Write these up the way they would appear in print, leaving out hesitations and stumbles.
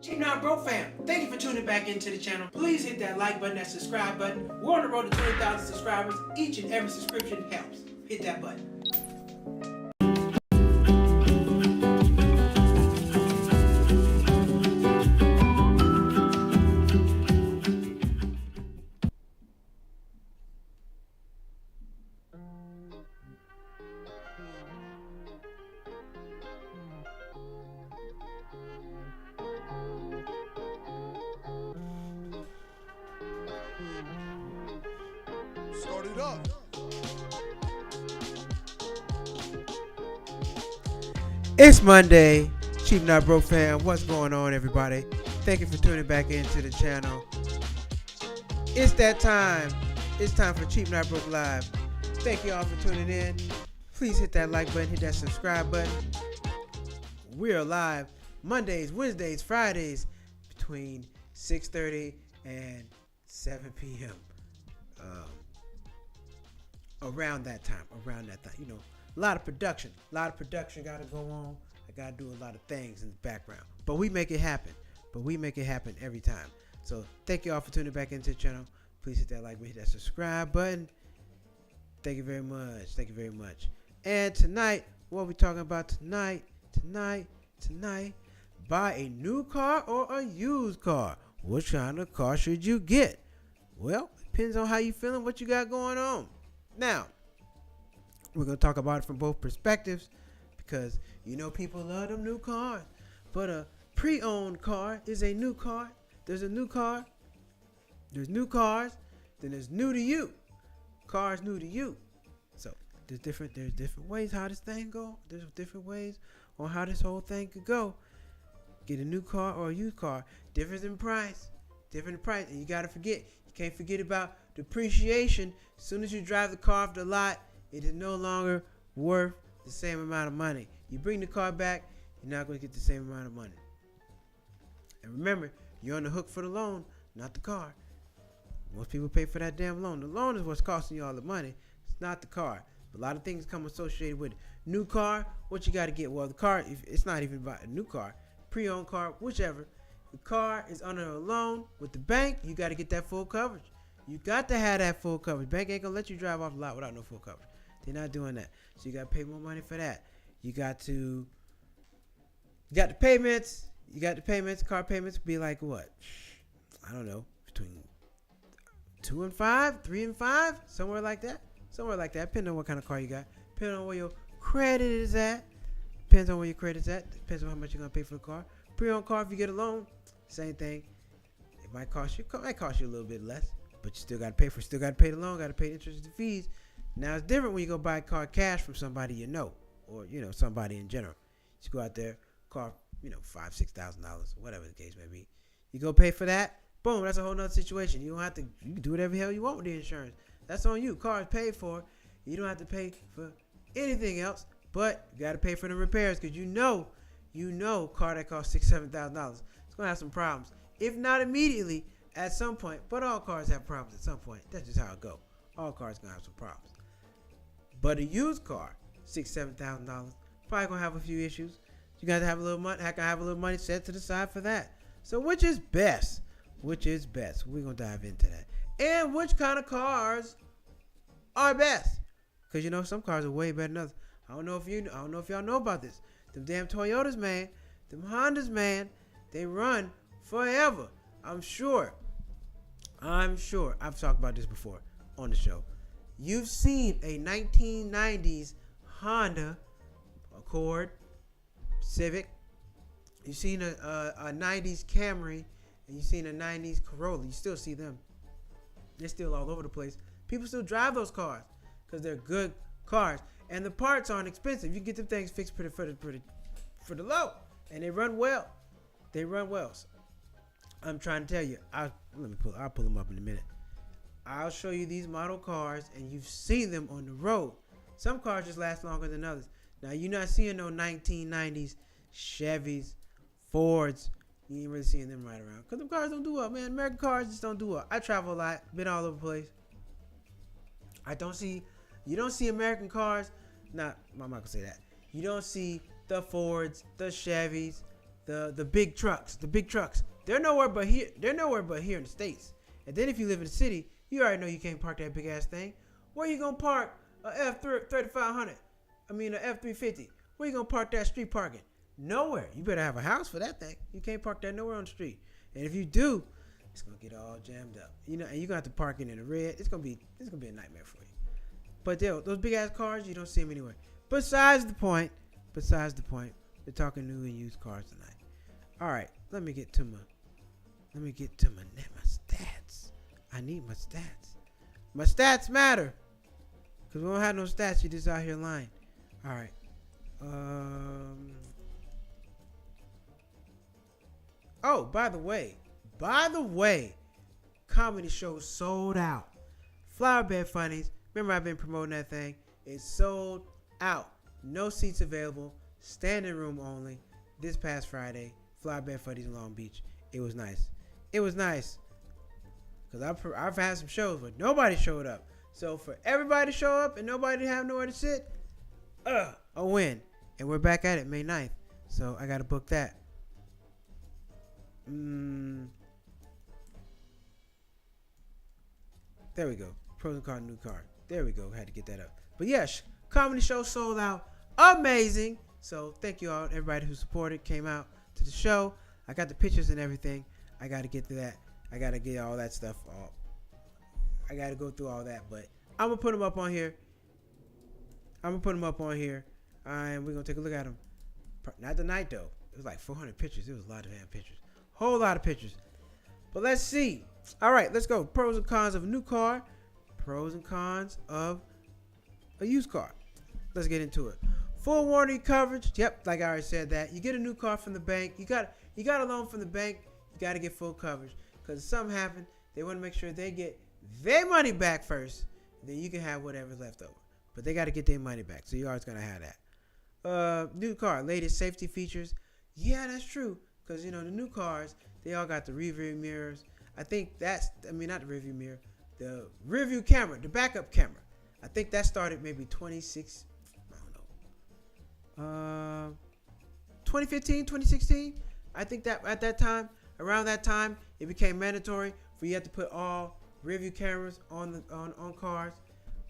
Cheap Not Broke fam, thank you for tuning back into the channel. Please hit that like button, that subscribe button. We're on the road to 20,000 subscribers. Each and every subscription helps. Hit that button. Start it up. It's Monday. Cheap Not Broke fam, what's going on, everybody? Thank you for tuning back into the channel. It's that time. It's time for Cheap Not Broke Live. Thank you all for tuning in. Please hit that like button, hit that subscribe button. We're live Mondays, Wednesdays, Fridays between 6:30 and 7 p.m. Around that time, you know, a lot of production got to go on. I got to do a lot of things in the background, but we make it happen. Every time. So thank you all for tuning back into the channel. Please hit that like button, hit that subscribe button. Thank you very much. And tonight, what are we talking about tonight? Buy a new car or a used car. Which kind of car should you get? Well, depends on how you feeling, what you got going on. Now, we're going to talk about it from both perspectives because, you know, people love them new cars. But a pre-owned car is a new car. There's a new car. There's new cars. Then there's new to you. Cars new to you. So there's different ways how this thing go. There's different ways on how this whole thing could go. Get a new car or a used car. Difference in price. And you got to forget. You can't forget about depreciation. As soon as you drive the car off the lot, it is no longer worth the same amount of money. You bring the car back, you're not going to get the same amount of money. And remember, you're on the hook for the loan, not the car. Most people pay for that damn loan. The loan is what's costing you all the money. It's not the car. A lot of things come associated with it. New car, what you got to get? Well, the car, it's not even about a new car. Pre-owned car, whichever. The car is under a loan with the bank. You got to get that full coverage. You got to have that full coverage. Bank ain't going to let you drive off the lot without no full coverage. They're not doing that. So you got to pay more money for that. You got the payments. Car payments be like what? I don't know. Between 2 and 5, 3 and 5, somewhere like that. Depending on what kind of car you got. Depending on where your credit is at. Depends on how much you're going to pay for the car. Pre-owned car, if you get a loan, same thing. It might cost you a little bit less, but you still got to pay for it. Still got to pay the loan, got to pay the interest and fees. Now it's different when you go buy a car cash from somebody you know, or you know somebody in general. You go out there, car, $5,000-$6,000, whatever the case may be. You go pay for that, boom, that's a whole nother situation. You can do whatever the hell you want with the insurance. That's on you. Car is paid for. You don't have to pay for anything else, but you got to pay for the repairs because you know, car that costs $6,000-$7,000, it's gonna have some problems. If not immediately, at some point. But all cars have problems at some point. That's just how it go. All cars gonna have some problems. But a used car, $6,000-$7,000, probably gonna have a few issues. You gotta have a little money. Have a little money set to the side for that. So which is best? We're gonna dive into that. And which kind of cars are best? Because some cars are way better than others. I don't know if y'all know about this. Them damn Toyotas, man. Them Hondas, man. They run forever. I'm sure. I've talked about this before on the show. You've seen a 1990s Honda Accord, Civic. You've seen a 90s Camry, and you've seen a 90s Corolla. You still see them. They're still all over the place. People still drive those cars because they're good cars, and the parts aren't expensive. You can get them things fixed for the low, and they run well. So I'm trying to tell you. I'll pull them up in a minute. I'll show you these model cars, and you've seen them on the road. Some cars just last longer than others. Now you're not seeing no 1990s Chevys, Fords. You ain't really seeing them right around because them cars don't do well, man. American cars just don't do well. I travel a lot, been all over the place. You don't see American cars. I'm not gonna say that. You don't see the Fords, the Chevys, the big trucks. The big trucks. They're nowhere but here. They're nowhere but here in the States. And then if you live in the city, you already know you can't park that big ass thing. Where you gonna park a F3500? I mean a F350. Where you gonna park that street parking? Nowhere. You better have a house for that thing. You can't park that nowhere on the street. And if you do, it's gonna get all jammed up. You know, and you're gonna have to park it in the red. It's gonna be a nightmare for you. But those big ass cars, you don't see them anywhere. Besides the point, we're talking new and used cars tonight. All right, let me get to my stats. I need my stats. My stats matter. Cause we don't have no stats. You just out here lying. All right. Oh, by the way, comedy shows sold out. Flower Bed Funnies. Remember, I've been promoting that thing. It's sold out. No seats available. Standing room only. This past Friday, Flower Bed Funnies in Long Beach. It was nice. Because I've had some shows where nobody showed up. So for everybody to show up and nobody to have nowhere to sit, a win. And we're back at it May 9th. So I got to book that. There we go. Pros and cons, new car. There we go. Had to get that up. But yes, comedy show sold out. Amazing. So thank you all, everybody who supported, came out to the show. I got the pictures and everything. I got to get to that. I got to get all that stuff off. I got to go through all that. But I'm going to put them up on here. And we're going to take a look at them. Not tonight, though. It was like 400 pictures. It was a lot of damn pictures. Whole lot of pictures. But let's see. All right, let's go. Pros and cons of a new car. Pros and cons of a used car. Let's get into it. Full warranty coverage. Yep, like I already said that. You get a new car from the bank. You got a loan from the bank. You got to get full coverage. Because if something happens, they want to make sure they get their money back first. Then you can have whatever's left over. But they got to get their money back. So you're always going to have that. New car. Latest safety features. Yeah, that's true. Because, the new cars, they all got the rearview mirrors. I think not the rearview mirror. The rearview camera. The backup camera. I think that started maybe 2015, 2016. I think that at that time, around that time, it became mandatory for you have to put all rearview cameras on cars.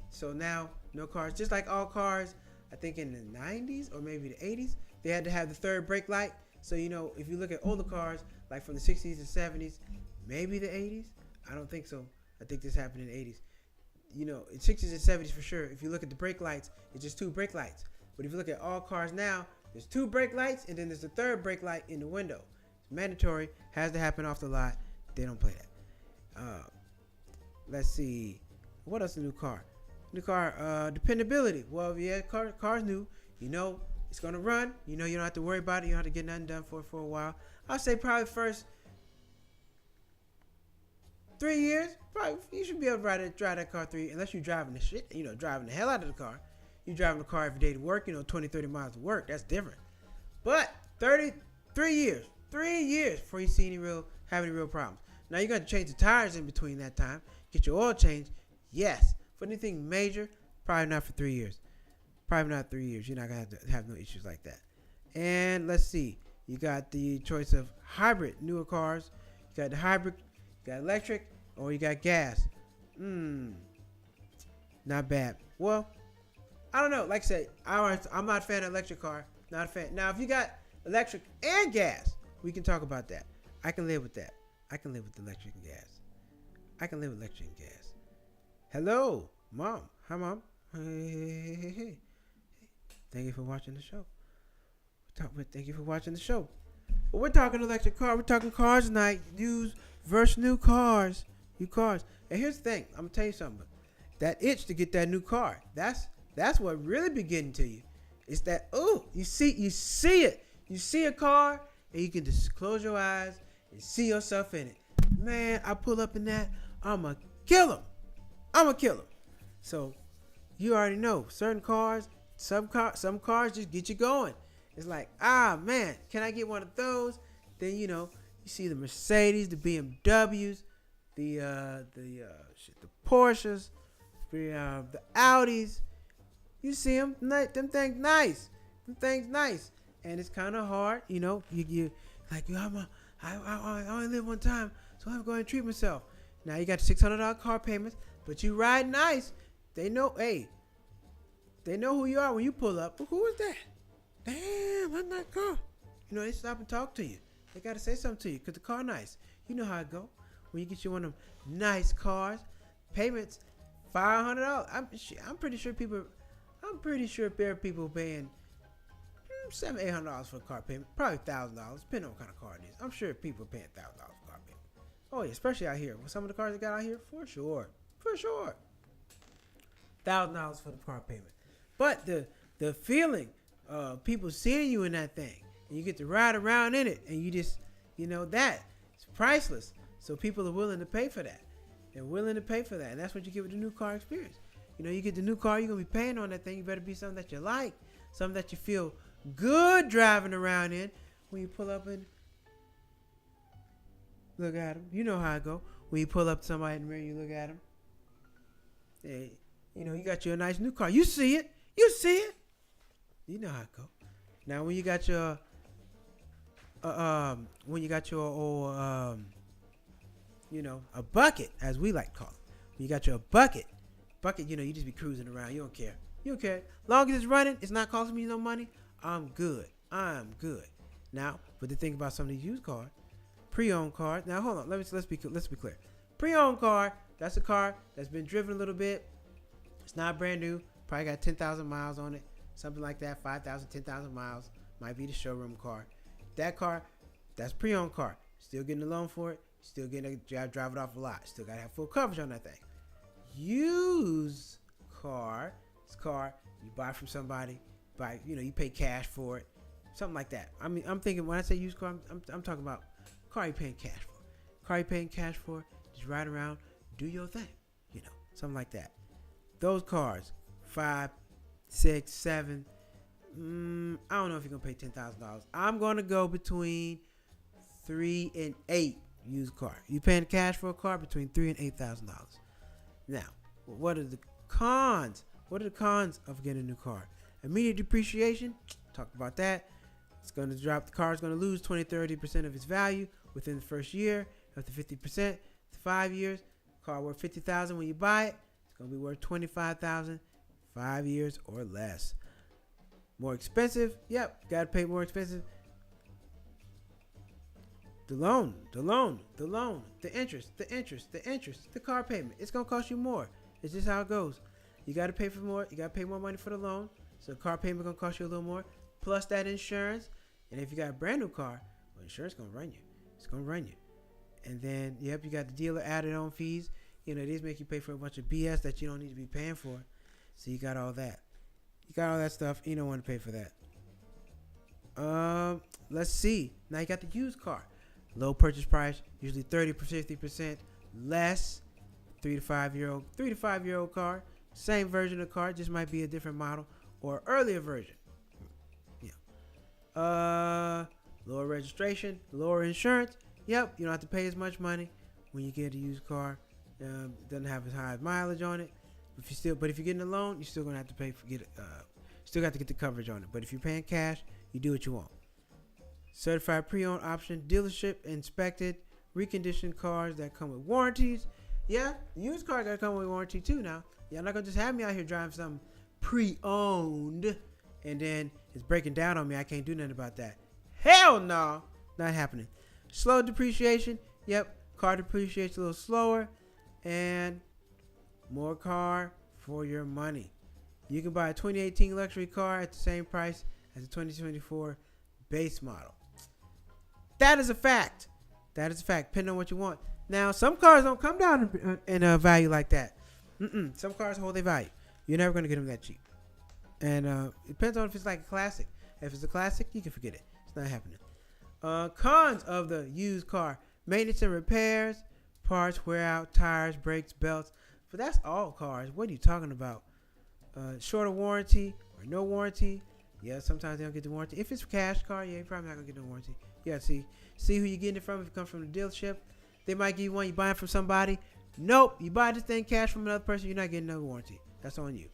So now, no cars. Just like all cars, I think in the 90s or maybe the 80s, they had to have the third brake light. So, if you look at older cars, like from the 60s and 70s, maybe the 80s, I don't think so. I think this happened in the 80s. In 60s and 70s for sure, if you look at the brake lights, it's just two brake lights. But if you look at all cars now, there's two brake lights, and then there's the third brake light in the window. It's mandatory, has to happen off the lot. They don't play that. Let's see. What else is a new car? New car, dependability. Well, yeah, car's new. It's going to run. You don't have to worry about it. You don't have to get nothing done for a while. I'll say probably first 3 years. Probably you should be able to drive that car unless you're driving the shit, driving the hell out of the car. You're driving the car every day to work, 20, 30 miles to work. That's different. But 3 years before you see have any real problems. Now you got to change the tires in between that time. Get your oil changed. Yes. For anything major, probably not for 3 years. Probably not 3 years. You're not going to have no issues like that. And let's see. You got the choice of hybrid, newer cars. You got the hybrid, you got electric, or you got gas. Not bad. Well, I don't know. Like I said, I'm not a fan of electric car. Not a fan. Now, if you got electric and gas, we can talk about that. I can live with that. I can live with electric and gas. Hello, Mom. Hi, Mom. Hey. Thank you for watching the show. Thank you for watching the show. Well, we're talking electric car. We're talking cars tonight. Used versus new cars. New cars. And here's the thing. I'm going to tell you something. That itch to get that new car. That's what really be getting to you. It's that, you see it. You see a car, and you can just close your eyes and see yourself in it. Man, I pull up in that. I'm going to kill him. So, you already know. Certain cars, some cars just get you going. It's like, man, can I get one of those? Then, you see the Mercedes, the BMWs, the Porsches, the Audis. You see them things nice. and it's kind of hard. You like I only live one time, so I'm going to treat myself. Now you got $600 car payments, but you ride nice. They know, hey, they know who you are when you pull up. Well, who is that? Damn, I'm that car. They stop and talk to you. They got to say something to you because the car nice. You know how it go. When you get you one of them nice cars, payments $500. I'm pretty sure there are people paying $700-800 for a car payment. Probably $1,000, depending on what kind of car it is. I'm sure people are paying $1,000 for a car payment. Oh yeah, especially out here. With some of the cars they got out here, for sure. $1,000 for the car payment. But the feeling of people seeing you in that thing, and you get to ride around in it, and you just, that it's priceless. So people are willing to pay for that. They're willing to pay for that, and that's what you get with the new car experience. You get the new car, you're gonna be paying on that thing. You better be something that you like, something that you feel good driving around in. When you pull up and look at them, you know how it go. When you pull up to somebody in the mirror, you look at them. Hey, you got you a nice new car. You see it. You know how it go. Now when you got your old a bucket, as we like to call it. When you got your bucket, you just be cruising around. You don't care. Long as it's running, it's not costing me no money. I'm good. Now, but the thing about some of these used cars, pre-owned cars. Now hold on, let's be clear. Pre-owned car, that's a car that's been driven a little bit. It's not brand new. Probably got 10,000 miles on it, something like that. 5,000, 10,000 miles might be the showroom car. That car, that's pre-owned car. Still getting a loan for it. Still getting to drive it off a lot. Still gotta have full coverage on that thing. Used car, this car you buy from somebody, you pay cash for it, something like that. I mean, I'm thinking when I say used car, I'm talking about car you paying cash for. Car you paying cash for, just ride around, do your thing, something like that. Those cars, 5, 6, 7. I don't know if you're gonna pay $10,000. I'm gonna go between 3 and 8. Used car. You paying cash for a car between $3,000 and $8,000. Now, what are the cons? What are the cons of getting a new car? Immediate depreciation. Talked about that. It's going to drop. The car is going to lose 20-30% of its value within the first year. Up to 50%. 5 years. Car worth $50,000 when you buy it. It's going to be worth $25,000. 5 years or less. More expensive. Yep. Got to pay more expensive. The loan, the interest, the car payment. It's going to cost you more. It's just how it goes. You got to pay for more. You got to pay more money for the loan. So the car payment going to cost you a little more. Plus that insurance. And if you got a brand new car, well, insurance going to run you. It's going to run you. And then, you got the dealer added on fees. These make you pay for a bunch of BS that you don't need to be paying for. So you got all that. You got all that stuff. You don't want to pay for that. Let's see. Now you got the used car. Low purchase price, usually 30-50% less. 3 to 5 year old car, same version of car, just might be a different model or earlier version. Lower registration, lower insurance. Yep, you don't have to pay as much money when you get a used car. It doesn't have as high mileage on it. But if you're getting a loan, you're still gonna have to pay for still got to get the coverage on it. But if you're paying cash, you do what you want. Certified pre-owned option, dealership inspected, reconditioned cars that come with warranties. Yeah, the used car gotta come with warranty too now. Y'all not gonna just have me out here driving something pre-owned and then it's breaking down on me. I can't do nothing about that. Hell no, not happening. Slow depreciation. Yep, car depreciates a little slower and more car for your money. You can buy a 2018 luxury car at the same price as a 2024 base model. That is a fact. Depending on what you want. Now, some cars don't come down in a value like that. Some cars hold their value. You're never going to get them that cheap. And it depends on if it's like a classic. If it's a classic, you can forget it. It's not happening. Cons of the used car. Maintenance and repairs. Parts wear out. Tires, brakes, belts. But that's all cars. What are you talking about? Shorter warranty or no warranty. Yeah, sometimes they don't get the warranty. If it's a cash car, yeah, you're probably not going to get no warranty. You got to see who you're getting it from. If it comes from the dealership, they might give you one. You buy it from somebody. Nope. You buy this thing cash from another person, you're not getting no warranty. That's on you.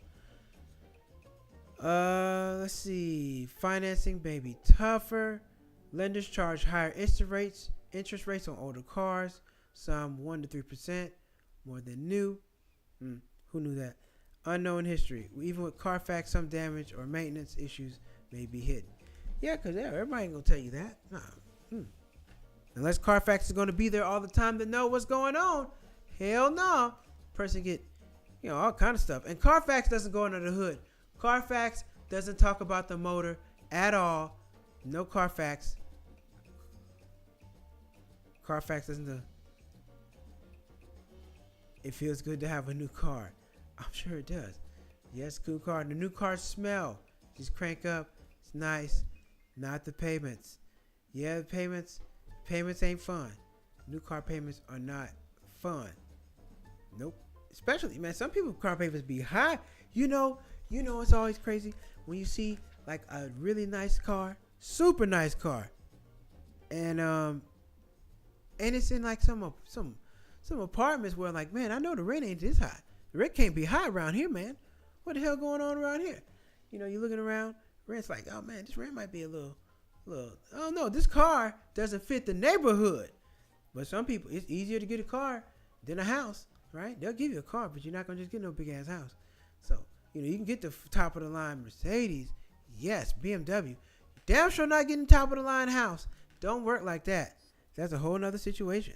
Let's see. Financing may be tougher. Lenders charge higher interest rates on older cars, some 1 to 3% more than new. Who knew that? Unknown history. Even with Carfax, some damage or maintenance issues may be hidden. Yeah, because everybody ain't going to tell you that. Nah. Unless Carfax is going to be there all the time to know what's going on. Hell no. Person get, all kind of stuff. And Carfax doesn't go under the hood. Carfax doesn't talk about the motor at all. No Carfax. Carfax doesn't. It feels good to have a new car. I'm sure it does. Yes, cool car. The new car smell. Just crank up. It's nice. Not the payments. Yeah, the payments. Payments ain't fun. New car payments are not fun. Nope. Especially, man, some people car payments be high. It's always crazy when you see like a really nice car, super nice car, and it's in like some apartments where like, man, I know the rent ain't this high. The rent can't be high around here, man. What the hell going on around here? You're looking around, rent's like, oh man, this rent might be a little. Oh no, this car doesn't fit the neighborhood. But some people, it's easier to get a car than a house, right? They'll give you a car, but you're not gonna just get no big ass house. So you can get the top of the line Mercedes, yes, BMW. Damn sure not getting top of the line house. Don't work like that. That's a whole nother situation.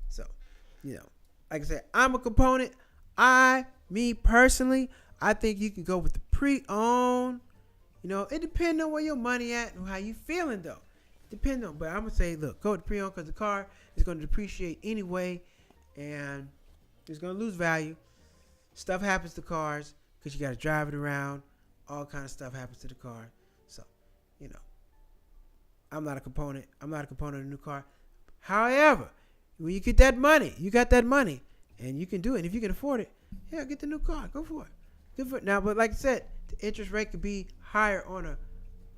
So, like I said, I'm a component. Me personally, I think you can go with the pre-owned. It depends on where your money at and how you feeling though. But I'm gonna say, look, go with the pre-owned because the car is gonna depreciate anyway, and it's gonna lose value. Stuff happens to cars because you gotta drive it around. All kind of stuff happens to the car. So, I'm not a component. I'm not a component of a new car. However, when you get that money, you got that money, and you can do it. And if you can afford it, yeah, get the new car. Go for it. Good for it. Now, but like I said, the interest rate could be higher on a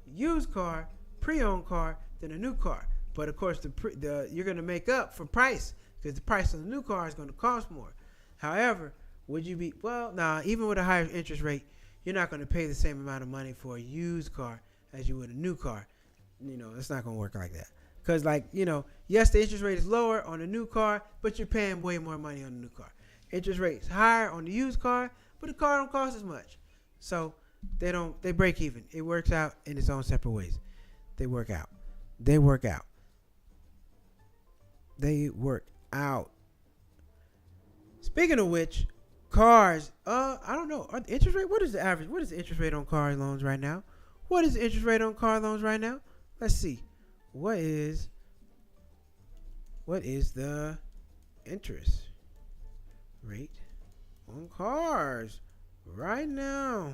used car, pre-owned car, than a new car. But of course, you're going to make up for price because the price of the new car is going to cost more. However, would you be, even with a higher interest rate, you're not going to pay the same amount of money for a used car as you would a new car. It's not going to work like that. Because, yes, the interest rate is lower on a new car, but you're paying way more money on a new car. Interest rate is higher on the used car, but the car don't cost as much. So they break even. It works out in its own separate ways. They work out. Speaking of which, cars, I don't know. Are the interest rate, what is the average? What is the interest rate on car loans right now? Let's see. What is the interest rate on cars right now?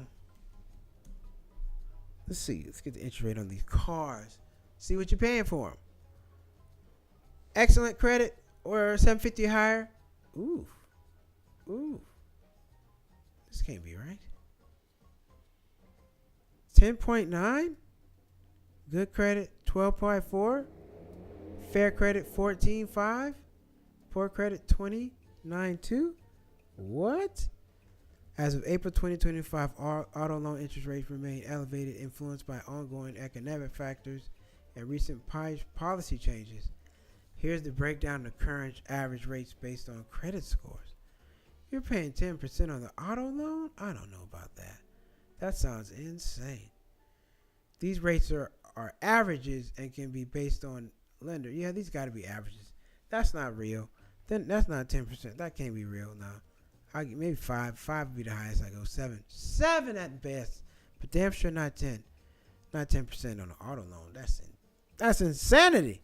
Let's see. Let's get the interest rate on these cars. See what you're paying for them. Excellent credit or 750 higher. Ooh. This can't be right. 10.9. Good credit 12.4. Fair credit 14.5. Poor credit 29.2. What? As of April 2025, auto loan interest rates remain elevated, influenced by ongoing economic factors and recent policy changes. Here's the breakdown of current average rates based on credit scores. You're paying 10% on the auto loan? I don't know about that. That sounds insane. These rates are averages and can be based on lender. Yeah, these got to be averages. That's not real. Then that's not 10%. That can't be real now. Maybe 5. 5 would be the highest. I go 7. 7 at best. But damn sure not 10. Not 10% on an auto loan. That's insanity.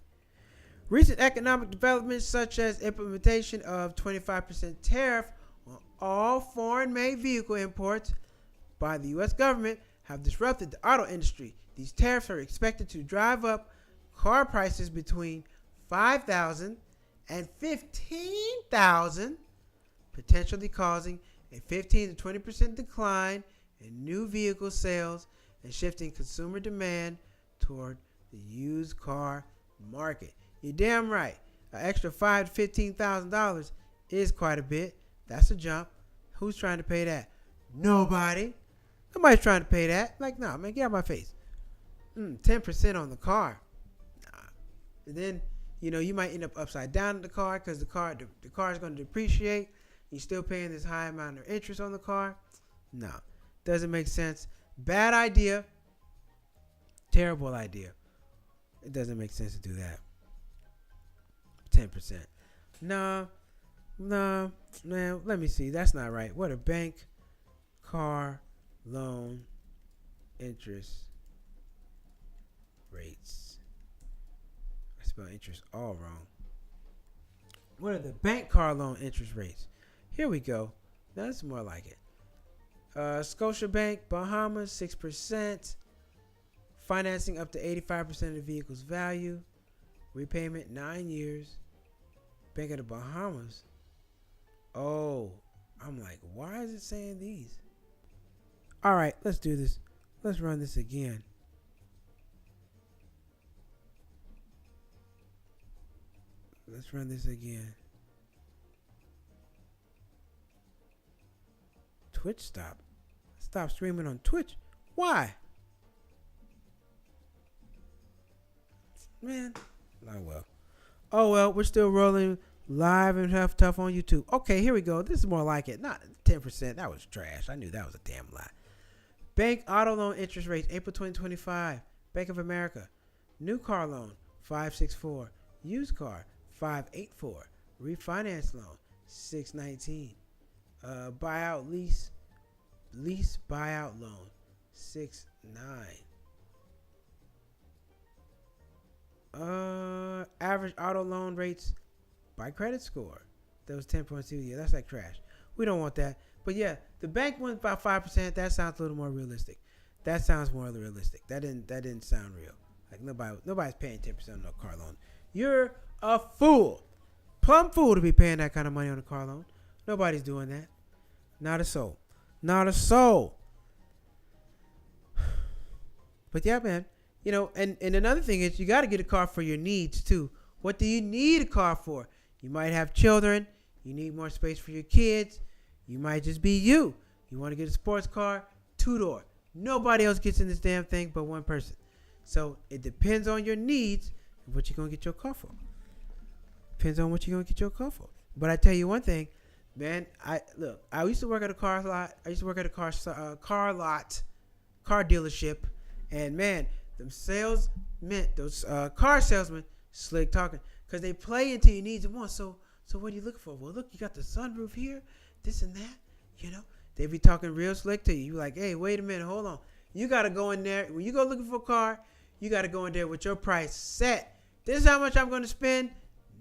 Recent economic developments such as implementation of 25% tariff on all foreign-made vehicle imports by the U.S. government have disrupted the auto industry. These tariffs are expected to drive up car prices between $5,000 and $15,000, potentially causing a 15 to 20% decline in new vehicle sales and shifting consumer demand toward the used car market. You're damn right. An extra $5,000 to $15,000 is quite a bit. That's a jump. Who's trying to pay that? Nobody. Nobody's trying to pay that. Like, nah, man, get out of my face. 10% on the car. Nah. And then, you might end up upside down in the car because the car is going to depreciate. You're still paying this high amount of interest on the car. No, doesn't make sense. Bad idea. Terrible idea. It doesn't make sense to do that. 10%. No, man, let me see. That's not right. What a bank car loan interest rates. I spelled interest all wrong. What are the bank car loan interest rates? Here we go. That's more like it. Scotiabank, Bahamas, 6%. Financing up to 85% of the vehicle's value. Repayment, 9 years. Bank of the Bahamas. Oh, I'm like, why is it saying these? All right, let's do this. Let's run this again. Let's run this again. Twitch stop. Stop streaming on Twitch. Why? Man. Oh well, we're still rolling live and have tough on YouTube. Okay, here we go. This is more like it. Not 10%. That was trash. I knew that was a damn lie. Bank auto loan interest rates, April 2025. Bank of America. New car loan, 564. Used car, 584. Refinance loan, 619. Buyout lease buyout loan, 6.9. Average auto loan rates by credit score. That was 10.2. Yeah, that's like trash. We don't want that. But yeah, the bank went about 5%. That sounds a little more realistic. That sounds more realistic. That didn't sound real. Like nobody's paying 10% on a car loan. You're a fool. Plumb fool to be paying that kind of money on a car loan. Nobody's doing that. Not a soul. Not a soul. But yeah, man. And another thing is you got to get a car for your needs too. What do you need a car for? You might have children. You need more space for your kids. You might just be you. You want to get a sports car, 2-door. Nobody else gets in this damn thing but one person. So it depends on your needs and what you're going to get your car for. Depends on what you're going to get your car for. But I tell you one thing, man. I used to work at a car lot. I used to work at a car dealership. And man, those car salesmen slick talking because they play into your needs and wants. So what are you looking for? Well, look, you got the sunroof here, this and that. They be talking real slick to you. You like, hey, wait a minute, hold on. You got to go in there. When you go looking for a car, you got to go in there with your price set. This is how much I'm going to spend.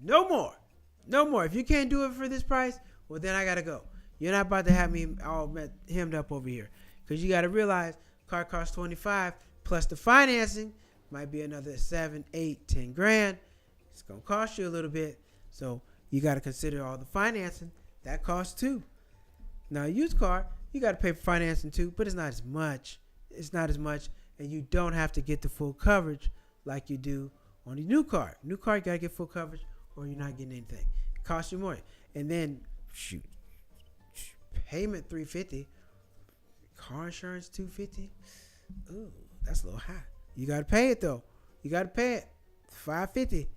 No more. If you can't do it for this price, well, then I got to go. You're not about to have me all hemmed up over here because you got to realize car costs $25 plus the financing might be another 7, 8, 10 grand. It's going to cost you a little bit. So you got to consider all the financing. That costs too. Now, a used car, you got to pay for financing too, but it's not as much. It's not as much, and you don't have to get the full coverage like you do on a new car. New car, you got to get full coverage or you're not getting anything. It costs you more. And then, payment $350, car insurance $250. Ooh, that's a little high. You got to pay it though. You got to pay it. $550.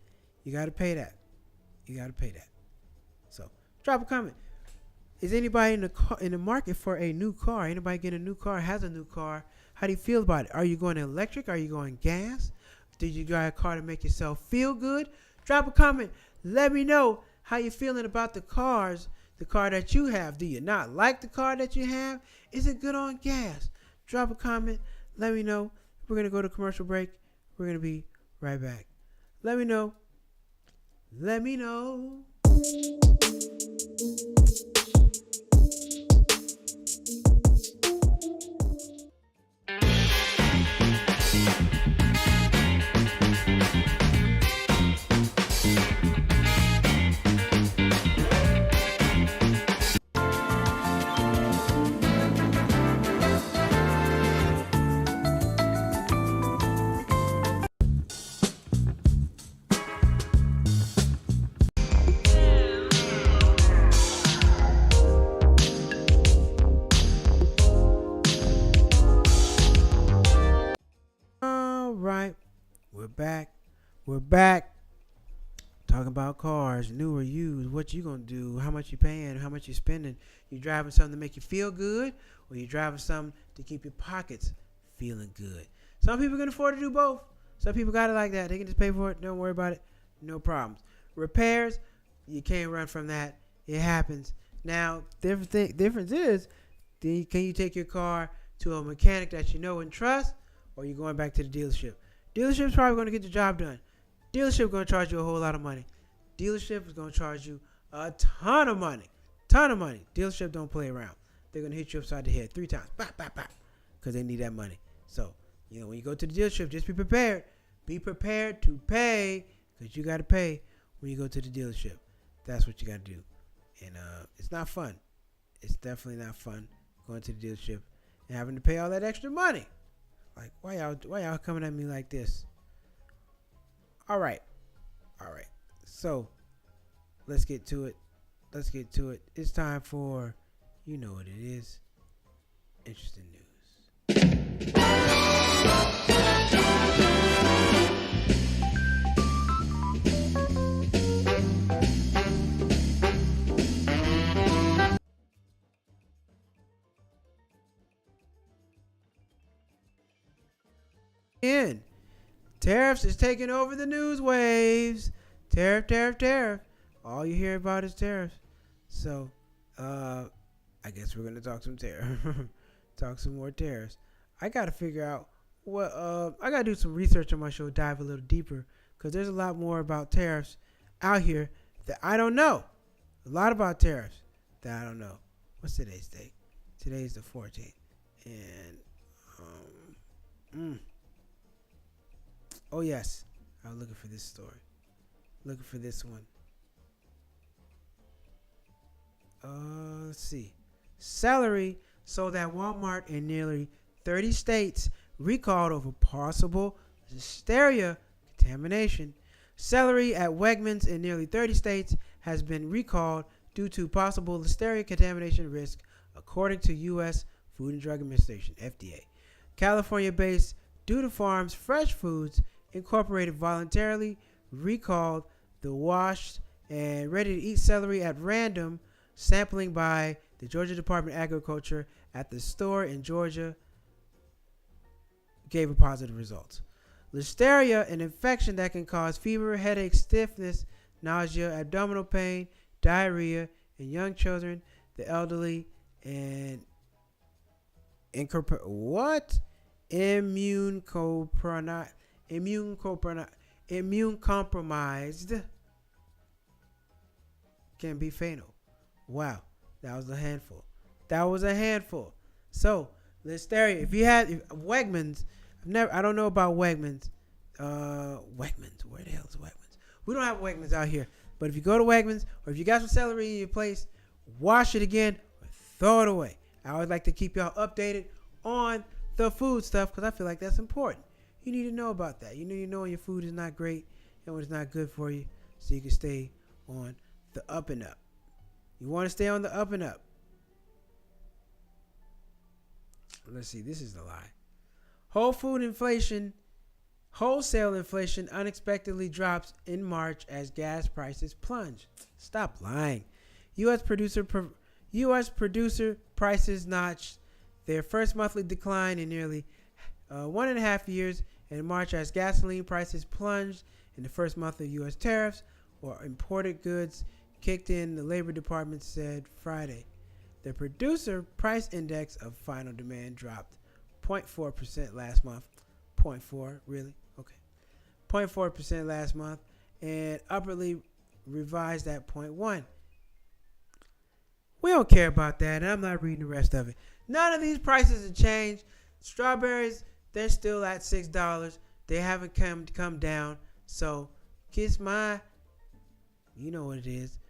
You got to pay that. So, drop a comment. Is anybody in the market for a new car? Anybody getting a new car? Has a new car? How do you feel about it? Are you going electric? Are you going gas? Did you drive a car to make yourself feel good? Drop a comment. Let me know how you're feeling about the cars, the car that you have. Do you not like the car that you have? Is it good on gas? Drop a comment. Let me know. We're going to go to commercial break. We're going to be right back. Let me know. we're back talking about cars, new or used. What you gonna do? How much you paying? How much you spending? You driving something to make you feel good, or you driving something to keep your pockets feeling good? Some people can afford to do both. Some people got it like that. They can just pay for it. Don't worry about it. No problems. Repairs, you can't run from that. It happens. Now, difference is, can you take your car to a mechanic that you know and trust, or you going back to the dealership? Dealership's probably going to get the job done. Dealership going to charge you a whole lot of money. Dealership is going to charge you a ton of money. Ton of money. Dealership don't play around. They're going to hit you upside the head 3 times. Bop, bop, bop. Because they need that money. So, when you go to the dealership, just be prepared. Be prepared to pay, because you got to pay when you go to the dealership. That's what you got to do. And it's not fun. It's definitely not fun going to the dealership and having to pay all that extra money. Like, why y'all coming at me like this? All right. So, let's get to it. It's time for, you know what it is, interesting news. Tariffs is taking over the news waves. Tariff. All you hear about is tariffs. So, I guess we're gonna talk some tariff. Talk some more tariffs. I gotta figure out what. I gotta do some research on my show. Dive a little deeper, because there's a lot more about tariffs out here that I don't know. A lot about tariffs that I don't know. What's today's date? Today's the 14th, and oh yes, I was looking for this story. Looking for this one. Let's see. Celery sold at Walmart in nearly 30 states recalled over possible listeria contamination. Celery at Wegmans in nearly 30 states has been recalled due to possible listeria contamination risk, according to U.S. Food and Drug Administration, FDA. California-based Duda Farms Fresh Foods Incorporated voluntarily recalled the washed and ready-to-eat celery at random sampling by the Georgia Department of Agriculture at the store in Georgia gave a positive result. Listeria, an infection that can cause fever, headache, stiffness, nausea, abdominal pain, diarrhea in young children, the elderly, and immune compromised can be fatal. Wow, that was a handful. So, listeria. If you had Wegmans, I don't know about Wegmans. Wegmans, where the hell is Wegmans? We don't have Wegmans out here. But if you go to Wegmans, or if you got some celery in your place, wash it again or throw it away. I always like to keep y'all updated on the food stuff, because I feel like that's important. You need to know about that. You know when your food is not great and when it's not good for you, so you can stay on the up and up. You want to stay on the up and up. Let's see. This is the lie. Wholesale inflation unexpectedly drops in March as gas prices plunge. Stop lying. U.S. producer prices notched their first monthly decline in nearly 1.5 years in March as gasoline prices plunged in the first month of U.S. tariffs or imported goods kicked in, the Labor Department said Friday. The producer price index of final demand dropped 0.4% last month. 0.4, really? Okay. 0.4% last month and upwardly revised at 0.1. We don't care about that, and I'm not reading the rest of it. None of these prices have changed. Strawberries, they're still at $6. They haven't come down. So, kiss my, you know what it is.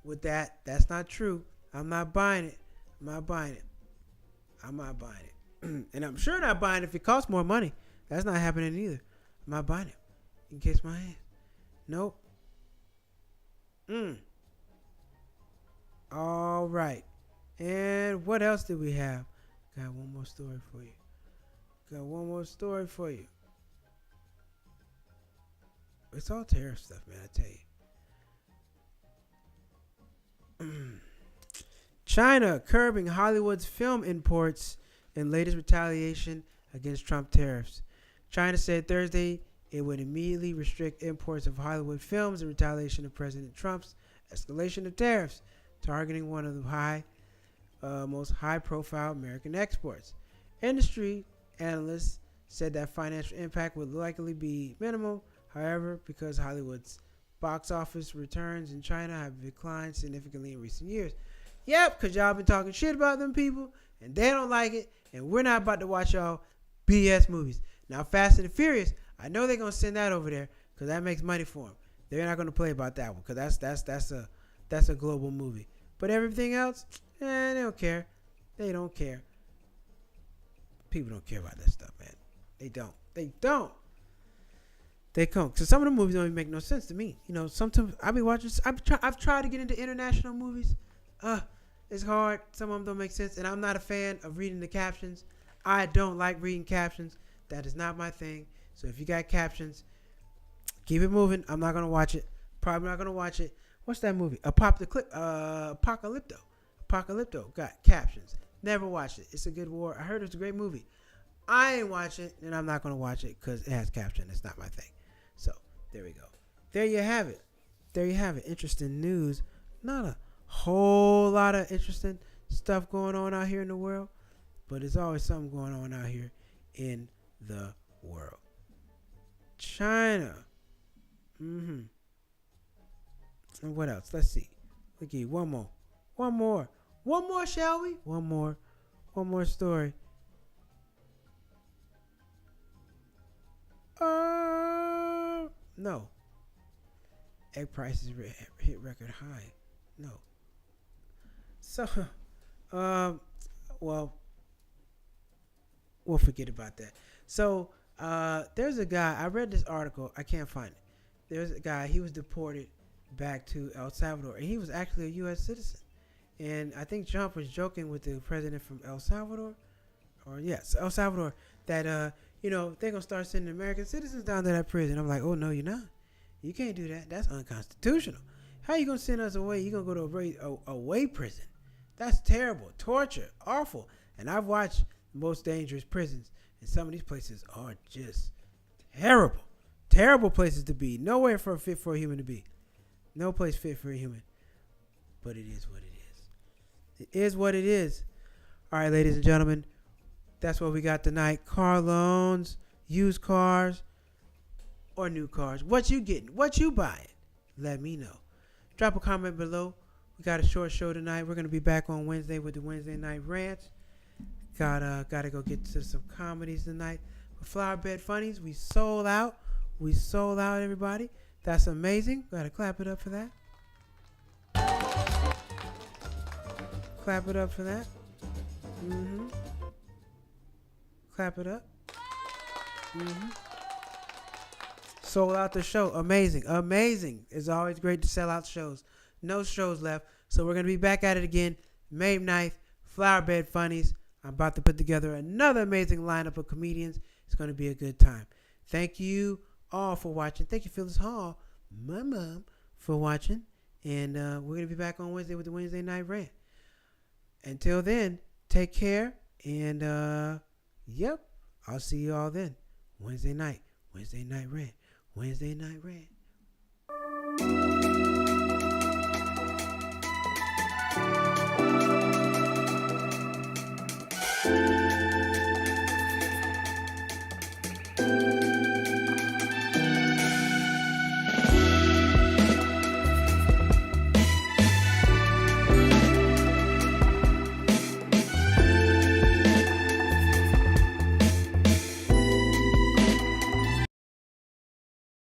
With that, that's not true. I'm not buying it. And I'm sure not buying it if it costs more money. That's not happening either. I'm not buying it. You can kiss my hand. Nope. All right. And what else did we have? Got one more story for you. It's all tariff stuff, man. I tell you. China curbing Hollywood's film imports in latest retaliation against Trump tariffs. China said Thursday it would immediately restrict imports of Hollywood films in retaliation of President Trump's escalation of tariffs, targeting one of the most high-profile American exports. Industry analysts said that financial impact would likely be minimal. However, because Hollywood's box office returns in China have declined significantly in recent years. Yep, because y'all been talking shit about them people, and they don't like it, and we're not about to watch y'all BS movies. Now, Fast and the Furious, I know they're going to send that over there because that makes money for them. They're not going to play about that one because that's a global movie. But everything else, they don't care. They don't care. People don't care about that stuff, man. They don't. They don't. They don't. Because some of the movies don't even make no sense to me. You know, sometimes I be watching. I've tried to get into international movies. It's hard. Some of them don't make sense, and I'm not a fan of reading the captions. I don't like reading captions. That is not my thing. So if you got captions, keep it moving. I'm not gonna watch it. Probably not gonna watch it. What's that movie? Apocalypto. Apocalypto got captions. Never watched it. It's a good war. I heard it's a great movie. I ain't watch it, and I'm not gonna watch it because it has caption. It's not my thing. So there we go. There you have it. There you have it. Interesting news. Not a whole lot of interesting stuff going on out here in the world, but there's always something going on out here in the world. China. And what else? Let's see. Look at one more, shall we? One more story. No. Egg prices hit record high. No. So, well, we'll forget about that. So, there's a guy, I read this article, I can't find it. There's a guy, he was deported back to El Salvador, and he was actually a U.S. citizen. And I think Trump was joking with the president from El Salvador, El Salvador, that, they're going to start sending American citizens down to that prison. I'm like, oh, no, you're not. You can't do that. That's unconstitutional. How you going to send us away? You're going to go to a away prison. That's terrible. Torture. Awful. And I've watched the most dangerous prisons, and some of these places are just terrible. Terrible places to be. Nowhere fit for a human to be. No place fit for a human. But it is what it is. It is what it is. All right, ladies and gentlemen, that's what we got tonight. Car loans, used cars, or new cars. What you getting? What you buying? Let me know. Drop a comment below. We got a short show tonight. We're going to be back on Wednesday with the Wednesday Night Rant. Gotta go get to some comedies tonight. For Flower Bed Funnies, we sold out. We sold out, everybody. That's amazing. Gotta clap it up for that. Clap it up for that. Clap it up. Sold out the show. Amazing. Amazing. It's always great to sell out shows. No shows left. So we're going to be back at it again. May 9th. Flower Bed Funnies. I'm about to put together another amazing lineup of comedians. It's going to be a good time. Thank you all for watching. Thank you, Phyllis Hall, my mom, for watching. And we're going to be back on Wednesday with the Wednesday Night Rant. Until then, take care. And, I'll see you all then. Wednesday night Rant. Wednesday Night Rant.